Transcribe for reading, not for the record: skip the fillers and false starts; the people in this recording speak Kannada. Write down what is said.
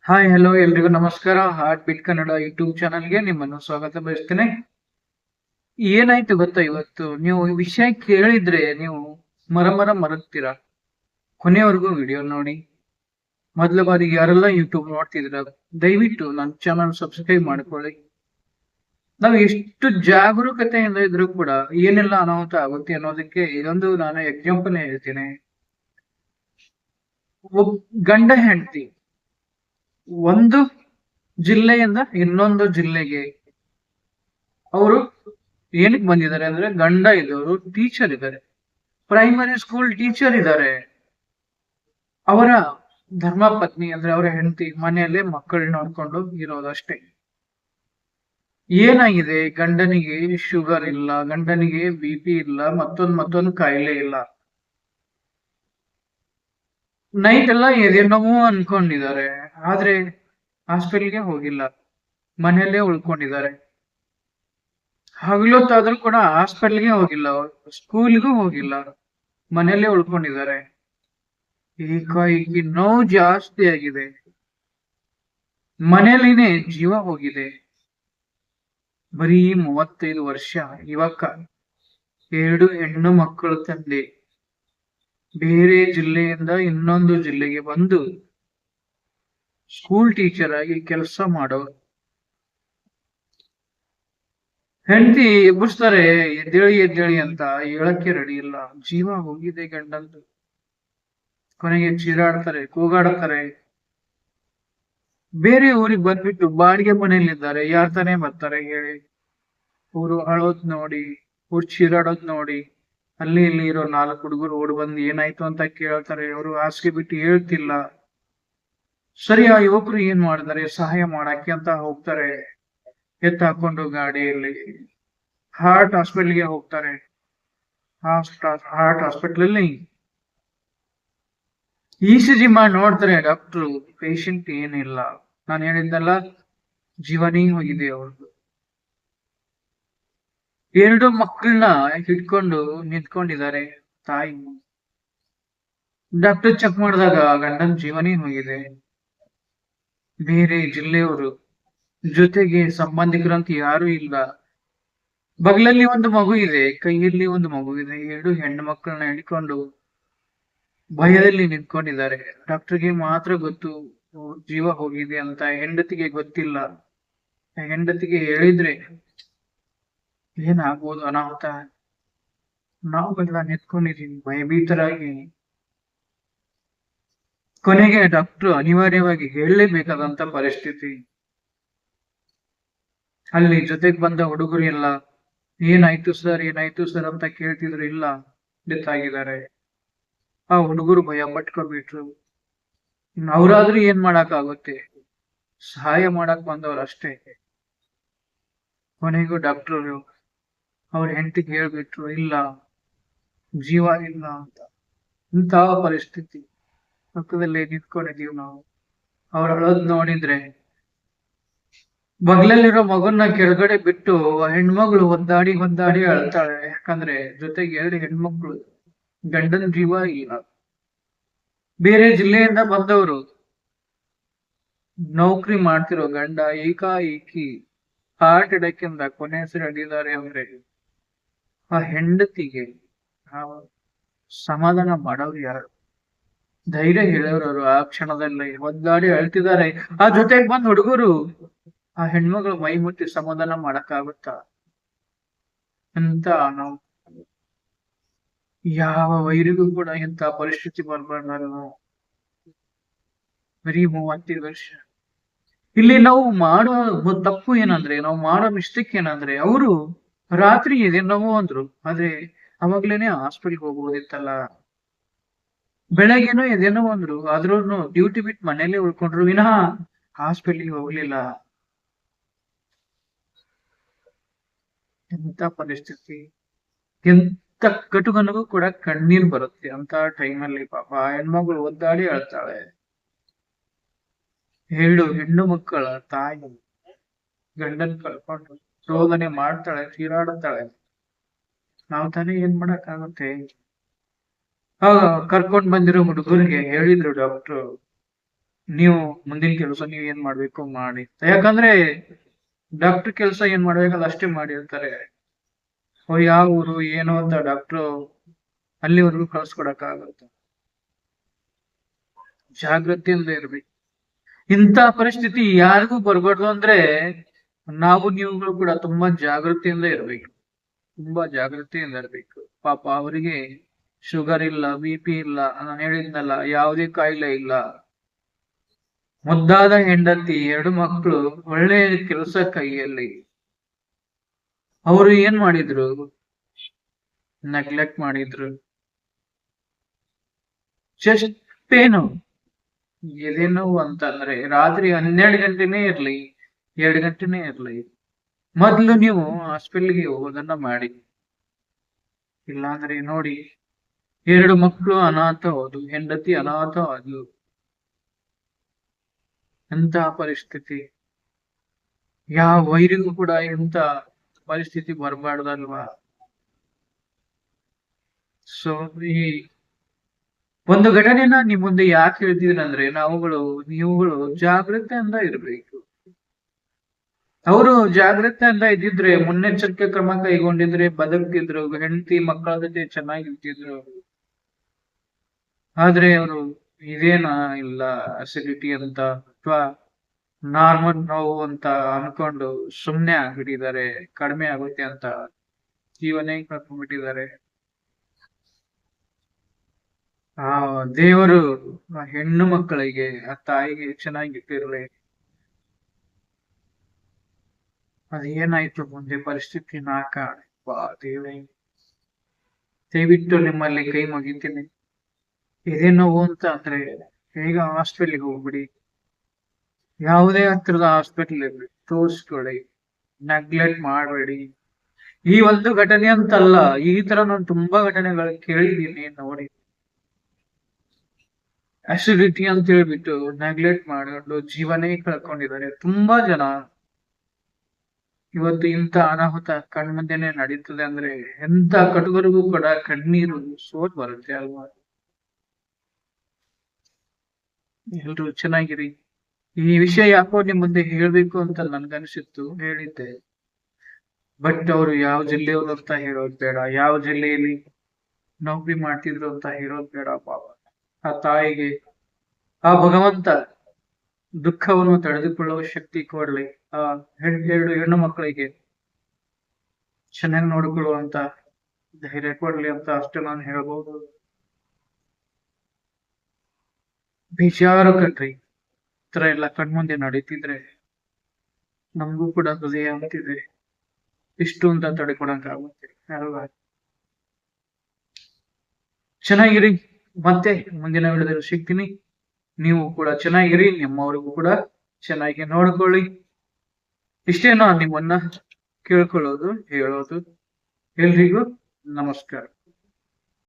ಹಾಯ್ ಹಲೋ ಎಲ್ರಿಗೂ ನಮಸ್ಕಾರ. ಹಾರ್ಟ್ ಬೀಟ್ ಕನ್ನಡ ಯೂಟ್ಯೂಬ್ ಚಾನಲ್ಗೆ ನಿಮ್ಮನ್ನು ಸ್ವಾಗತ ಬಯಸ್ತೇನೆ. ಏನಾಯ್ತು ಗೊತ್ತಾ, ಇವತ್ತು ನೀವು ಈ ವಿಷಯ ಕೇಳಿದ್ರೆ ನೀವು ಮರಗ್ತೀರಾ. ಕೊನೆಯವರೆಗೂ ವಿಡಿಯೋ ನೋಡಿ. ಮೊದಲ ಬಾರಿಗೆ ಯಾರೆಲ್ಲ ಯೂಟ್ಯೂಬ್ ನೋಡ್ತಿದ್ರ, ದಯವಿಟ್ಟು ನನ್ನ ಚಾನಲ್ ಸಬ್ಸ್ಕ್ರೈಬ್ ಮಾಡ್ಕೊಳ್ಳಿ. ನಾವು ಎಷ್ಟು ಜಾಗರೂಕತೆಯಿಂದ ಇದ್ರೂ ಕೂಡ ಏನೆಲ್ಲ ಅನಾಹುತ ಆಗುತ್ತೆ ಅನ್ನೋದಕ್ಕೆ ಇದೊಂದು ನಾನು ಎಕ್ಸಾಂಪಲ್ ಹೇಳ್ತೀನಿ. ಗಂಡ ಹೆಂಡತಿ ಒಂದು ಜಿಲ್ಲೆಯಿಂದ ಇನ್ನೊಂದು ಜಿಲ್ಲೆಗೆ ಅವರು ಏನಕ್ಕೆ ಬಂದಿದ್ದಾರೆ ಅಂದ್ರೆ, ಗಂಡ ಇದ್ದವರು ಟೀಚರ್ ಇದ್ದಾರೆ, ಪ್ರೈಮರಿ ಸ್ಕೂಲ್ ಟೀಚರ್ ಇದ್ದಾರೆ. ಅವರ ಧರ್ಮ ಪತ್ನಿ ಅಂದ್ರೆ ಅವರ ಹೆಂಡತಿ ಮನೆಯಲ್ಲೇ ಮಕ್ಕಳು ನೋಡ್ಕೊಂಡು ಇರೋದಷ್ಟೇ. ಏನಾಗಿದೆ, ಗಂಡನಿಗೆ ಶುಗರ್ ಇಲ್ಲ, ಗಂಡನಿಗೆ BP ಇಲ್ಲ, ಮತ್ತೊಂದು ಕಾಯಿಲೆ ಇಲ್ಲ. ನೈಟ್ ಎಲ್ಲ ಎದೆನೋವು ಅನ್ಕೊಂಡಿದ್ದಾರೆ, ಆದ್ರೆ ಹಾಸ್ಪಿಟಲ್ಗೆ ಹೋಗಿಲ್ಲ, ಮನೆಯಲ್ಲೇ ಉಳ್ಕೊಂಡಿದ್ದಾರೆ. ಹಗಲೊತ್ತಾದ್ರೂ ಕೂಡ ಹಾಸ್ಪಿಟಲ್ಗೆ ಹೋಗಿಲ್ಲ, ಸ್ಕೂಲ್ಗೂ ಹೋಗಿಲ್ಲ, ಮನೆಯಲ್ಲೇ ಉಳ್ಕೊಂಡಿದ್ದಾರೆ. ಏಕಾಏಕಿ ನೋವು ಜಾಸ್ತಿ ಆಗಿದೆ, ಮನೆಯಲ್ಲಿನೇ ಜೀವ ಹೋಗಿದೆ. ಬರೀ 35 ವರ್ಷ ಯುವಕ, 2 ಹೆಣ್ಣು ಮಕ್ಕಳು ತಂದೆ, ಬೇರೆ ಜಿಲ್ಲೆಯಿಂದ ಇನ್ನೊಂದು ಜಿಲ್ಲೆಗೆ ಬಂದು ಸ್ಕೂಲ್ ಟೀಚರ್ ಆಗಿ ಕೆಲಸ ಮಾಡೋರು. ಹೆಂಡತಿ ಎಬ್ಬರಿಸ್ತಾರೆ, ಎದ್ದೇಳಿ ಅಂತ ಹೇಳಕ್ಕೆ ರೆಡಿ ಇಲ್ಲ. ಜೀವ ಹೋಗಿದೆ ಗಂಡಂದು. ಕೊನೆಗೆ ಚೀರಾಡ್ತಾರೆ, ಕೂಗಾಡ್ತಾರೆ. ಬೇರೆ ಊರಿಗೆ ಬಂದ್ಬಿಟ್ಟು ಬಾಡಿಗೆ ಮನೆಯಲ್ಲಿದ್ದಾರೆ, ಯಾರ್ ತಾನೇ ಬರ್ತಾರೆ ಹೇಳಿ. ಊರು ಅಳೋದ್ ನೋಡಿ, ಊರ್ ಚೀರಾಡೋದ್ ನೋಡಿ, ಅಲ್ಲಿ ಇಲ್ಲಿ ಇರೋ 4 ಹುಡುಗರು ಓಡ್ ಬಂದು ಏನಾಯ್ತು ಅಂತ ಕೇಳ್ತಾರೆ. ಅವರು ಹಾಸಿಗೆ ಬಿಟ್ಟು ಹೇಳ್ತಿಲ್ಲ. ಸರಿ, ಆ ಯುವಕರು ಏನ್ ಮಾಡಿದಾರೆ, ಸಹಾಯ ಮಾಡಕ್ಕೆ ಅಂತ ಹೋಗ್ತಾರೆ. ಹಾಕೊಂಡು ಗಾಡಿಯಲ್ಲಿ ಹಾರ್ಟ್ ಹಾಸ್ಪಿಟಲ್ಗೆ ಹೋಗ್ತಾರೆ. ಹಾರ್ಟ್ ಹಾಸ್ಪಿಟಲ್ ಅಲ್ಲಿ ECG ಮಾಡಿ ನೋಡ್ತಾರೆ ಡಾಕ್ಟ್ರು, ಪೇಷಂಟ್ ಏನಿಲ್ಲ. ನಾನು ಹೇಳಿದ್ದಲ್ಲ, ಜೀವನೇ ಹೋಗಿದೆ ಅವ್ರದ್ದು. 2 ಮಕ್ಕಳನ್ನ ಹಿಡ್ಕೊಂಡು ನಿಂತ್ಕೊಂಡಿದ್ದಾರೆ ತಾಯಿ. ಡಾಕ್ಟರ್ ಚೆಕ್ ಮಾಡಿದಾಗ ಗಂಡನ ಜೀವನೇ ಹೋಗಿದೆ. ಬೇರೆ ಜಿಲ್ಲೆಯವರು, ಜೊತೆಗೆ ಸಂಬಂಧಿಕರಂತ ಯಾರು ಇಲ್ಲ. ಬಗಲಲ್ಲಿ ಒಂದು ಮಗು ಇದೆ, ಕೈಯಲ್ಲಿ ಒಂದು ಮಗು ಇದೆ. 2 ಹೆಣ್ಣು ಮಕ್ಕಳನ್ನ ಹಿಡ್ಕೊಂಡು ಭಯದಲ್ಲಿ ನಿಂತ್ಕೊಂಡಿದ್ದಾರೆ. ಡಾಕ್ಟರ್ಗೆ ಮಾತ್ರ ಗೊತ್ತು ಜೀವ ಹೋಗಿದೆ ಅಂತ, ಹೆಂಡತಿಗೆ ಗೊತ್ತಿಲ್ಲ. ಹೆಂಡತಿಗೆ ಹೇಳಿದ್ರೆ ಏನಾಗ್ಬೋದು ಅನಾಹುತ. ನಾವೆಲ್ಲ ನಿಂತ್ಕೊಂಡಿದೀವಿ ಭಯಭೀತರಾಗಿ. ಕೊನೆಗೆ ಡಾಕ್ಟರ್ ಅನಿವಾರ್ಯವಾಗಿ ಹೇಳಲೇಬೇಕಾದಂತ ಪರಿಸ್ಥಿತಿ. ಅಲ್ಲಿ ಜೊತೆಗೆ ಬಂದ ಹುಡುಗರು ಎಲ್ಲ ಏನಾಯ್ತು ಸರ್ ಅಂತ ಕೇಳ್ತಿದ್ರು. ಇಲ್ಲ, ಡೆತ್ ಆಗಿದ್ದಾರೆ. ಆ ಹುಡುಗರು ಭಯ ಪಟ್ಕೊಬಿಟ್ರು. ಅವ್ರಾದ್ರೂ ಏನ್ ಮಾಡಕ್ ಆಗುತ್ತೆ, ಸಹಾಯ ಮಾಡಕ್ ಬಂದವ್ರು ಅಷ್ಟೇ. ಕೊನೆಗೂ ಡಾಕ್ಟರ್ ಅವ್ರ ಹೆಂಡತಿಗೆ ಹೇಳ್ಬಿಟ್ರು, ಇಲ್ಲ, ಜೀವ ಇಲ್ಲ ಅಂತ. ಇಂತಹ ಪರಿಸ್ಥಿತಿ ಪಕ್ಕದಲ್ಲಿ ನಿಂತ್ಕೊಂಡಿದೀವಿ ನಾವು. ಅವ್ರ ಅಳೋದ್ ನೋಡಿದ್ರೆ, ಬಗ್ಲಲ್ಲಿರೋ ಮಗುನ್ನ ಕೆಳಗಡೆ ಬಿಟ್ಟು ಹೆಣ್ಮಗಳು ಹೊದ್ದಾಡಿ ಅಳ್ತಾಳೆ. ಯಾಕಂದ್ರೆ ಜೊತೆಗೆ 2 ಹೆಣ್ಮಕ್ಳು, ಗಂಡನ ಜೀವ ಇಲ್ಲ. ಬೇರೆ ಜಿಲ್ಲೆಯಿಂದ ಬಂದವರು, ನೌಕರಿ ಮಾಡ್ತಿರೋ ಗಂಡ ಏಕಾಏಕಿ ಹಾರ್ಟ್ ಅಟ್ಯಾಕ್ ಇಂದ ಕೊನೆ ಹೆಸರಿದ್ದಾರೆ. ಅಂದ್ರೆ ಆ ಹೆಂಡತಿಗೆ ಸಮಾಧಾನ ಮಾಡೋರು ಯಾರು, ಧೈರ್ಯ ಹೇಳೋರು ಆ ಕ್ಷಣದಲ್ಲಿ ಒದ್ದಾಡಿ ಅಳ್ತಿದ್ದಾರೆ. ಆ ಜೊತೆಗೆ ಬಂದ್ ಹುಡುಗರು ಆ ಹೆಣ್ಮಗಳು ಮೈ ಮುಟ್ಟಿ ಸಮಾಧಾನ ಮಾಡಕ್ಕಾಗುತ್ತಾ? ಅಂತ ನಾವು ಯಾವ ವೈರಿಗೂ ಕೂಡ ಇಂಥ ಪರಿಸ್ಥಿತಿ ಬರ್ಬಾರ್ದು. ಬರೀ 35 ವರ್ಷ. ಇಲ್ಲಿ ನಾವು ಮಾಡೋ ತಪ್ಪು ಏನಂದ್ರೆ, ನಾವು ಮಾಡೋ ಮಿಸ್ಟೇಕ್ ಏನಂದ್ರೆ, ಅವರು ರಾತ್ರಿ ಎದೆನೋವು ಅಂದ್ರು, ಆದ್ರೆ ಅವಾಗ್ಲೇನೆ ಹಾಸ್ಪಿಟಲ್ಗೆ ಹೋಗ್ಬೋದಿತ್ತಲ್ಲ. ಬೆಳಗ್ಗೆನೋ ಎದೆನೋವು ಅಂದ್ರು, ಆದ್ರೂ ಡ್ಯೂಟಿ ಬಿಟ್ಟು ಮನೇಲೆ ಉಳ್ಕೊಂಡ್ರು, ವಿನಃ ಹಾಸ್ಪಿಟಲ್ಗೆ ಹೋಗ್ಲಿಲ್ಲ. ಎಂತ ಪರಿಸ್ಥಿತಿ. ಎಂತ ಕಟುಗನಿಗೂ ಕೂಡ ಕಣ್ಣೀರ್ ಬರುತ್ತೆ ಅಂತ ಟೈಮಲ್ಲಿ. ಪಾಪ ಹೆಣ್ಮಗಳು ಒದ್ದಾಡಿ ಅಳ್ತಾಳೆ. 2 ಹೆಣ್ಣು ಮಕ್ಕಳ ತಾಯಿ ಗಂಡನ್ ಕಳ್ಕೊಂಡು ರೋದನೆ ಮಾಡ್ತಾಳೆ, ಚೀರಾಡುತ್ತಾಳೆ. ನಾವ್ ತಾನೇ ಏನ್ ಮಾಡಕ್ ಆಗುತ್ತೆ. ಕರ್ಕೊಂಡ್ ಬಂದಿರೋ ಹುಡುಗರಿಗೆ ಹೇಳಿದ್ರು ಡಾಕ್ಟ್ರು, ನೀವು ಮುಂದಿನ ಕೆಲಸ ನೀವ್ ಏನ್ ಮಾಡ್ಬೇಕು ಮಾಡಿ. ಯಾಕಂದ್ರೆ ಡಾಕ್ಟರ್ ಕೆಲಸ ಏನ್ ಮಾಡ್ಬೇಕಲ್ಲ ಅಷ್ಟೇ ಮಾಡಿರ್ತಾರೆ. ಅವ್ರು ಯಾವ ಊರು ಏನು ಅಂತ ಡಾಕ್ಟ್ರು ಅಲ್ಲಿವರೆಗೂ ಕಳ್ಸ್ಕೊಡಕ್ ಆಗುತ್ತೆ. ಜಾಗೃತಿಯಿಂದ ಇರ್ಬೇಕು. ಇಂಥ ಪರಿಸ್ಥಿತಿ ಯಾರಿಗೂ ಬರ್ಬಾರ್ದು ಅಂದ್ರೆ ನಾವು ನೀವುಗಳು ಕೂಡ ತುಂಬಾ ಜಾಗೃತಿಯಿಂದ ಇರ್ಬೇಕು. ತುಂಬಾ ಜಾಗೃತಿಯಿಂದ ಇರ್ಬೇಕು. ಪಾಪ ಅವರಿಗೆ ಶುಗರ್ ಇಲ್ಲ, BP ಇಲ್ಲ, ನಾನು ಹೇಳಿದ್ನಲ್ಲ ಯಾವುದೇ ಕಾಯಿಲೆ ಇಲ್ಲ. ಮುದ್ದಾದ ಹೆಂಡತಿ, 2 ಮಕ್ಕಳು, ಒಳ್ಳೆ ಕೆಲಸ ಕೈಯಲ್ಲಿ. ಅವರು ಏನ್ ಮಾಡಿದ್ರು? ನೆಗ್ಲೆಕ್ಟ್ ಮಾಡಿದ್ರು. ಚೆಸ್ಟ್ ಪೇನು, ಎದೆ ನೋವು ಅಂತಂದ್ರೆ ರಾತ್ರಿ 12 ಗಂಟೆನೇ ಇರ್ಲಿ, 2 ಗಂಟೆನೇ ಇರ್ಲಿ, ಮೊದ್ಲು ನೀವು ಹಾಸ್ಪಿಟಲ್ಗೆ ಹೋಗೋದನ್ನ ಮಾಡಿ. ಇಲ್ಲಾಂದ್ರೆ ನೋಡಿ, 2 ಮಕ್ಕಳು ಅನಾಥ ಹೋದ್ರು, ಹೆಂಡತಿ ಅನಾಥ ಆದ್ಲು. ಎಂತಹ ಪರಿಸ್ಥಿತಿ. ಯಾವ ವೈರಿಗೂ ಕೂಡ ಇಂಥ ಪರಿಸ್ಥಿತಿ ಬರಬಾರ್ದಲ್ವಾ? ಸೊ ಈ ಒಂದು ಘಟನೆನ ನಿಮ್ ಮುಂದೆ ಯಾಕೆ ಹೇಳ್ತಿದ್ದೀನಂದ್ರೆ ನೀವುಗಳು ಜಾಗೃತೆಯಿಂದ ಇರ್ಬೇಕು. ಅವರು ಜಾಗೃತೆಯಿಂದ ಇದ್ದಿದ್ರೆ, ಮುನ್ನೆಚ್ಚರಿಕೆ ಕ್ರಮ ಕೈಗೊಂಡಿದ್ರೆ ಬದುಕ್ತಿದ್ರು, ಹೆಂಡತಿ ಮಕ್ಕಳ ಜೊತೆ ಚೆನ್ನಾಗಿರ್ತಿದ್ರು. ಆದ್ರೆ ಅವರು ಇದೇನ ಇಲ್ಲ ಅಸಿಡಿಟಿ ಅಂತ ಅಥವಾ ನಾರ್ಮಲ್ ನೋವು ಅಂತ ಅನ್ಕೊಂಡು ಸುಮ್ನೆ ಆಗ್ಬಿಟ್ಟಿದ್ದಾರೆ, ಕಡಿಮೆ ಆಗುತ್ತೆ ಅಂತ ಜೀವನೇ ಕಳ್ಕೊಂಡ್ಬಿಟ್ಟಿದ್ದಾರೆ. ಆ ದೇವರು ಆ ಹೆಣ್ಣು ಮಕ್ಕಳಿಗೆ, ಆ ತಾಯಿಗೆ ಚೆನ್ನಾಗಿಟ್ಟಿರ್ಲಿ. ಅದೇನಾಯ್ತು ಮುಂದೆ ಪರಿಸ್ಥಿತಿ ದೇವೇ, ದಯವಿಟ್ಟು ನಿಮ್ಮಲ್ಲಿ ಕೈ ಮುಗಿತೀನಿ. ಇದೇ ನೋವು ಅಂತ ಅಂದ್ರೆ ಈಗ ಹಾಸ್ಪಿಟ್ಲಿಗೆ ಹೋಗ್ಬಿಡಿ. ಯಾವುದೇ ಹತ್ತಿರದ ಹಾಸ್ಪಿಟಲ್ ಇರ್ಲಿ, ತೋರಿಸ್ಕೊಳ್ಳಿ, ನೆಗ್ಲೆಕ್ಟ್ ಮಾಡಬೇಡಿ. ಈ ಒಂದು ಘಟನೆ ಅಂತಲ್ಲ, ಈ ತರ ನಾನು ತುಂಬಾ ಘಟನೆಗಳು ಕೇಳಿದೀನಿ, ನೋಡಿ. ಅಸಿಡಿಟಿ ಅಂತ ಹೇಳ್ಬಿಟ್ಟು ನೆಗ್ಲೆಕ್ಟ್ ಮಾಡಿಕೊಂಡು ಜೀವನೇ ಕಳ್ಕೊಂಡಿದ್ದಾರೆ ತುಂಬಾ ಜನ. ಇವತ್ತು ಇಂಥ ಅನಾಹುತ ಕಣ್ಮುಂದೆನೆ ನಡೀತದೆ ಅಂದ್ರೆ ಎಂತ ಕಟುಕರಿಗೂ ಕೂಡ ಕಣ್ಣೀರು ಸೋತ್ ಬರುತ್ತೆ ಅಲ್ವಾ? ಎಲ್ರು ಚೆನ್ನಾಗಿರಿ. ಈ ವಿಷಯ ಯಾಕೋ ನಿಮ್ ಮುಂದೆ ಹೇಳ್ಬೇಕು ಅಂತ ನನ್ಗನ್ಸಿತ್ತು, ಹೇಳಿದ್ದೆ. ಬಟ್ ಅವರು ಯಾವ ಜಿಲ್ಲೆಯವರು ಅಂತ ಹೇಳೋದ್ ಬೇಡ, ಯಾವ ಜಿಲ್ಲೆಯಲ್ಲಿ ನೌಕರಿ ಮಾಡ್ತಿದ್ರು ಅಂತ ಹೇಳೋದ್ ಬೇಡ. ಪಾಪ ಆ ತಾಯಿಗೆ ಆ ಭಗವಂತ ದುಃಖವನ್ನು ತಡೆದುಕೊಳ್ಳುವ ಶಕ್ತಿ ಕೊಡ್ಲಿ. ಆ 2 ಹೆಣ್ಣು ಮಕ್ಕಳಿಗೆ ಚೆನ್ನಾಗಿ ನೋಡಿಕೊಳ್ಳುವಂತ ಧೈರ್ಯ ಕೊಡ್ಲಿ ಅಂತ ಅಷ್ಟೇ ನಾನು ಹೇಳ್ಬೋದು. ಬೇಜಾರು ಕಣ್ರಿ, ಈ ತರ ಎಲ್ಲ ಕಣ್ಮುಂದೆ ನಡೀತಿದ್ರೆ ನಮಗೂ ಕೂಡ ಹೃದಯ ಅಂತಿದೆ, ಇಷ್ಟು ಅಂತ ತಡೆಕೊಡಕ್ ಆಗುತ್ತೆ ಅಲ್ವಾ? ಚೆನ್ನಾಗಿರಿ, ಮತ್ತೆ ಮುಂದಿನ ವಿಡಿಯೋದಲ್ಲಿ ಸಿಗ್ತೀನಿ. ನೀವು ಕೂಡ ಚೆನ್ನಾಗಿರಿ, ನಿಮ್ಮವರಿಗೂ ಕೂಡ ಚೆನ್ನಾಗಿ ನೋಡ್ಕೊಳ್ಳಿ. ಇಷ್ಟೇ ನಾನು ನಿಮ್ಮನ್ನ ಕೇಳ್ಕೊಳ್ಳೋದು, ಹೇಳೋದು. ಎಲ್ರಿಗೂ ನಮಸ್ಕಾರ.